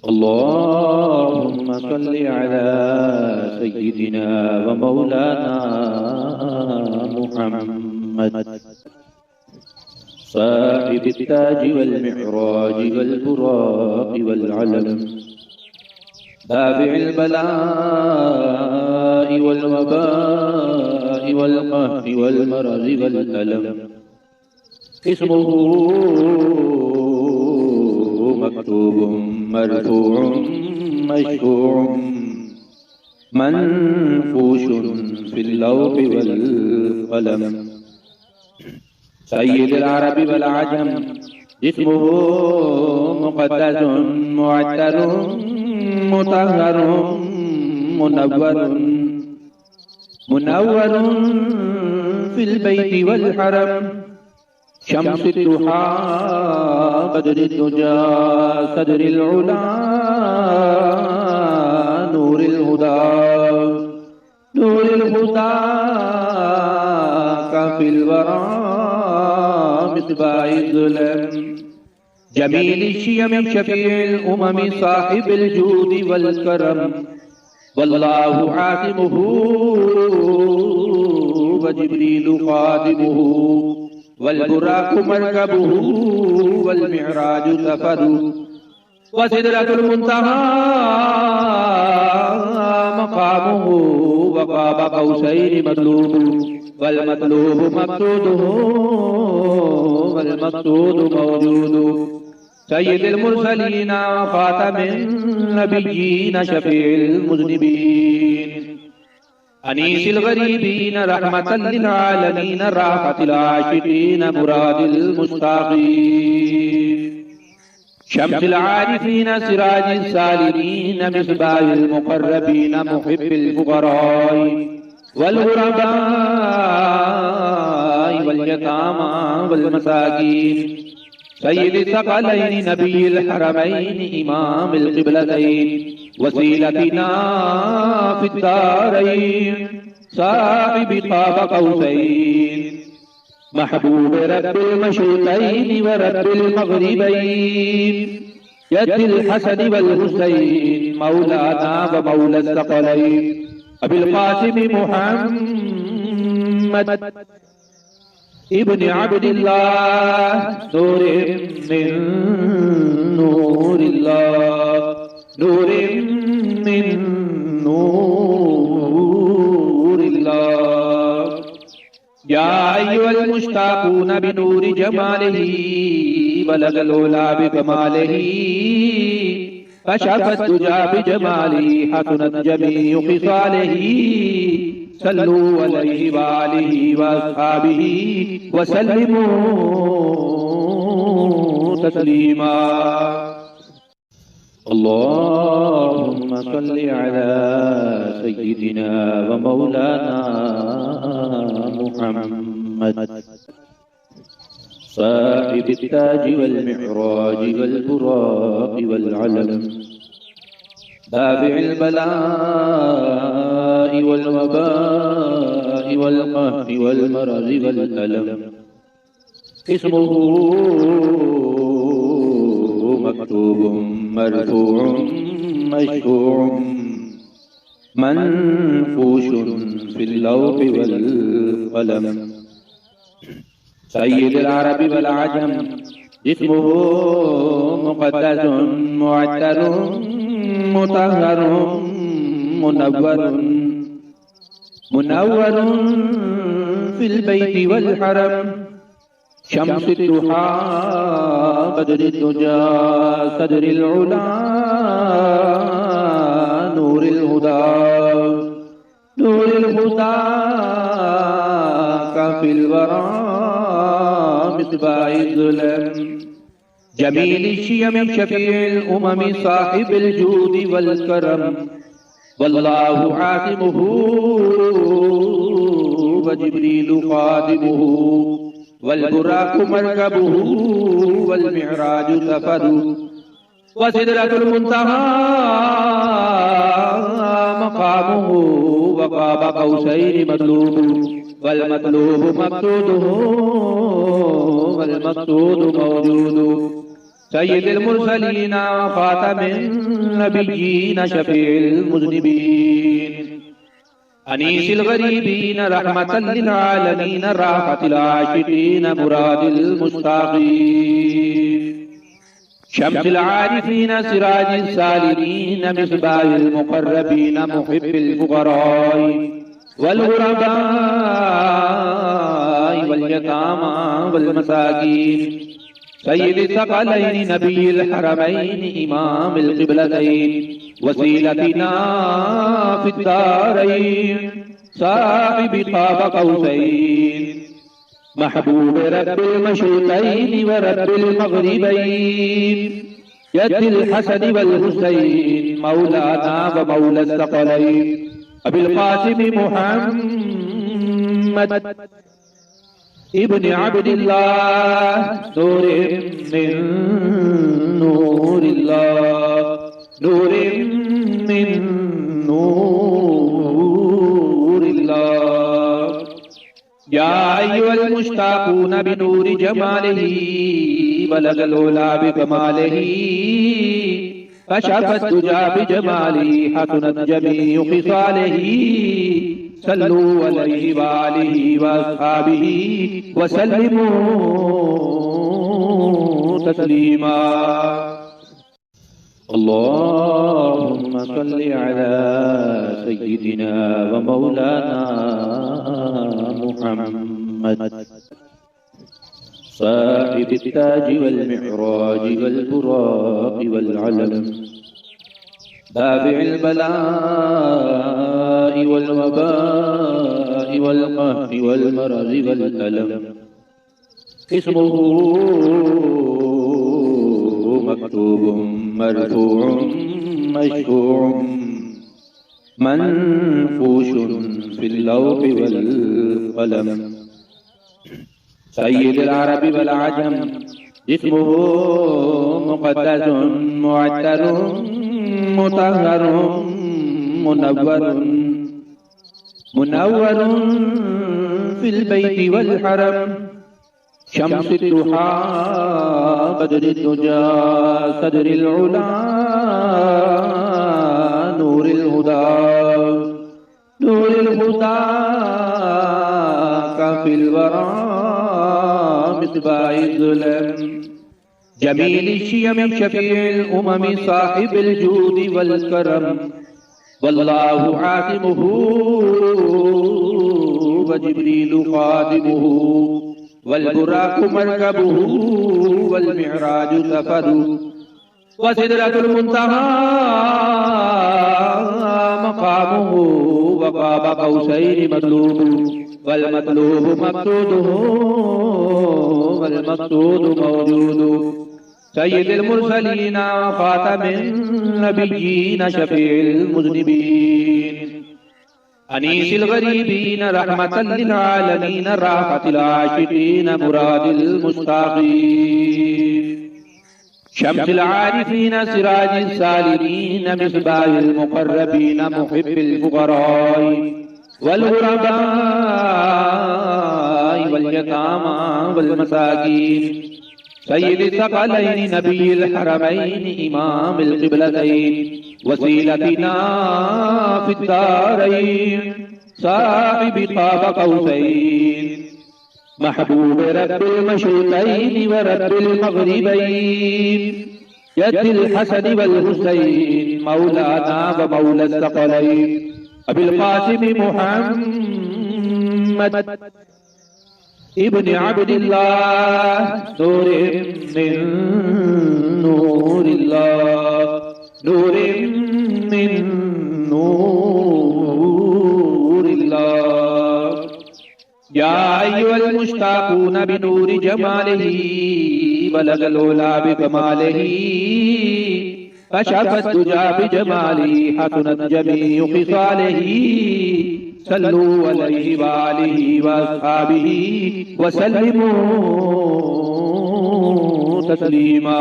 अल्लाहुम्मा सल्लि अला सय्यिदिना व मौलाना मुहम्मद साहिबित ताज वल मिअराज वल बुराक वल अलम दाफ़िअल बलाइ वल वबाइ वल क़हरि वल मरज़ि वल अलम इस्मुहु मक्तूबुम मरफ़ूउम मशफ़ूउम मनफ़ूशुन फ़िल लौहि वल क़लम सय्यिदुल अरबि वल अजम इस्मुहु मुक़द्दसुन मुअत्तरुन मुतहहरुन मुनव्वरुन फ़िल बैति वल हरम शम्सुद दुहा बद्रुद दुजा सदरिल उला नूरिल हुदा काफिल वरा मिस्बाहिल ज़ुलम जमील शियम शफीउल उमम साहिबिल जूद वल करम वल्लाहु आसिमुहु व जिब्रीलु खादिमुहु वल बुराकु मरकबुहु वल मिअराजु सफरु व सिदरतुल मुंतहा मकामुहु व क़ाब क़ौसैनि मतलूबु वल मतलूबु मक़सूदुहु वल मक़सूदु मौजूदु सय्यिदुल मुरसलीन व ख़ातमिन नबिय्यीन शफ़ीउल मुज़निबीन अनीसिल गरीबीन रहमतल लिल आलमीन राहतिल आशिकीन मुरादिल मुश्ताक़ीन शम्सिल आरिफीन सिराजिस सालिमीन मिस्बाहिल मुक़र्रबीन मुहिब्बिल फुक़राइ वल गुरबाइ वल यतामा वल मसाकीन सय्यिदिस सकलैन नबिय्यिल हरमैन इमामिल क़िबलतैन वसीलतिना फिद दारैन साहिबि क़ाब क़ौसैन महबूब रब्बिल मशरिक़ैन व रब्बिल मग़रिबैन यदिल हसन वल हुसैन मौलाना व मौला सकलैन अबिल क़ासिम मुहम्मद इब्न अब्दिल्लाह नूरिन मिन नूरिल्लाह नूरिन मिन नूरिल्लाह या अय्युहल मुश्ताक़ून बिनूरि जमालिही बलगल उला बिकमालिही कशफत दुजा बिजमालिही हसनत जमीउ ख़िसालिही सल्लू अलैहि व आलिहि व अस्हाबिही व सल्लिमू तस्लीमा अल्लाहुम्मा सल्लि अला सय्यिदिना व मौलाना मुहम्मद साहिबित ताज वल मिअराज वल बुराक वल अलम दाफ़िअल बलाइ वल वबाइ वल क़हरि वल मरज़ि वल अलम इस्मुहु मक्तूबुम मरफ़ूउम मशफ़ूउम मनफ़ूशुन फ़िल लौहि वल क़लम सय्यिदुल अरबि वल अजम इस्मुहु मुक़द्दसुन मुअत्तरुन मुतहहरुन मुनव्वरुन फ़िल बैति वल हरम शम्सुद दुहा बद्रुद दुजा सदरिल उला नूरिल हुदा काफिल वरा मिस्बाहिल ज़ुलम जमील शियम शफीउल उमम साहिबिल जूद वल करम वल्लाहु आसिमुहु व जिब्रीलु खादिमुहु वल बुराकु मरकबुहु वल मिअराजु सफरु व सिदरतुल मुंतहा मकामुहु व क़ाब क़ौसैनि मतलूबु वल मतलूबु मक़सूदुहु वल मक़सूदु मौजूदु सय्यिदिल मुरसलीन खातमिन नबिय्यीन शफीइल मुज़निबीन अनीसिल गरीबीन रहमतल लिल आलमीन राहतिल आशिकीन मुरादिल मुश्ताक़ीन शम्सिल आरिफीन सिराजिस सालिकीन मिस्बाहिल मुक़र्रबीन मुहिब्बिल फुक़राई वल गुरबाई वल यतामा वल मसाकीन सय्यिदिस सकलैनि नबिय्यिल हरमैनि इमामिल क़िबलतैन वसीलतिना फिद्दारैन साहिबि क़ाब क़ौसैन महबूब रब्बिल मशरिक़ैन व रब्बिल मग़रिबैन यद्दिल हसन वल हुसैन मौलाना व मौला सकलैन अबिल क़ासिम मुहम्मद इब्न अब्दिल्लाह नूरिन मिन नूरिल्लाह नूरिन मिन नूरिल्लाह या अय्युहल मुश्ताक़ून बिनूरि जमालिही बलगल उला बिकमालिही कशफत दुजा बिजमालिही हसनत जमीउ ख़िसालिही सल्लू अलैहि व आलिहि व अस्हाबिही व सल्लिमू तस्लीमा। अल्लाहुम्मा सल्लि अला सय्यिदिना व मौलाना मुहम्मद साहिबित ताज वल मिअराज वल बुराक़ वल अलम दाफ़िइल बला'i वल वबा'i वल क़हरि वल मरज़ि वल अलम इस्मुहु मक्तूबुम मरफ़ूउम मशफ़ूउम मनफ़ूशुन फ़िल लौहि वल क़लम सय्यिदुल अरबि वल अजम इस्मुहु मुक़द्दसुन मुअत्तरुन मुतहहरुन मुनव्वरुन फ़िल बैति वल हरम शम्सुद दुहा बदरुद दुजा सदरिल उला नूरिल हुदा काफ़िल वरा मिस्बाहिज़ ज़ुलम जमील शियम शफीइल उमम साहिबिल जूद वल करम वल्लाहु आसिमुहु व जिब्रीलु ख़ादिमुहु वल बुराक़ु मरकबुहु वल मिअराजु सफ़रु व सिदरतुल मुंतहा मक़ामुहु व क़ाब क़ौसैनि मतलूबु वल मतलूबु मक़सूदुहु वल मक़सूदु मौजूदु सय्यिदिल मुरसलीन ख़ातमिन नबिय्यीन शफीइल मुज़निबीन अनीसिल गरीबीन रहमतल लिल आलमीन राहतिल आशिकीन मुरादिल मुश्ताक़ीन शम्सिल आरिफीन सिराजिस सालिकीन मिस्बाहिल मुक़र्रबीन मुहिब्बिल फुक़राई वल गुरबाई वल यतामा वल मसाकीन सय्यिदिस सकलैनि नबिय्यिल हरमैनि इमामिल क़िबलतैन वसीलतिना फिद्दारैन साहिबि क़ाब क़ौसैन महबूब रब्बिल मशरिक़ैन व रब्बिल मग़रिबैन यद्दिल हसन वल हुसैन मौलाना व मौला सकलैन अबिल क़ासिम मुहम्मद इब्न अब्दिल्लाह नूरिन मिन नूरिल्लाह नूरिन मिन नूरिल्लाह या अय्युहल मुश्ताक़ून बिनूरि जमालिही बलगल उला बिकमालिही कशफत दुजा बिजमालिही हसनत जमीउ ख़िसालिही सल्लू अलैहि व आलिहि व अस्हाबिही व सल्लिमू तस्लीमा।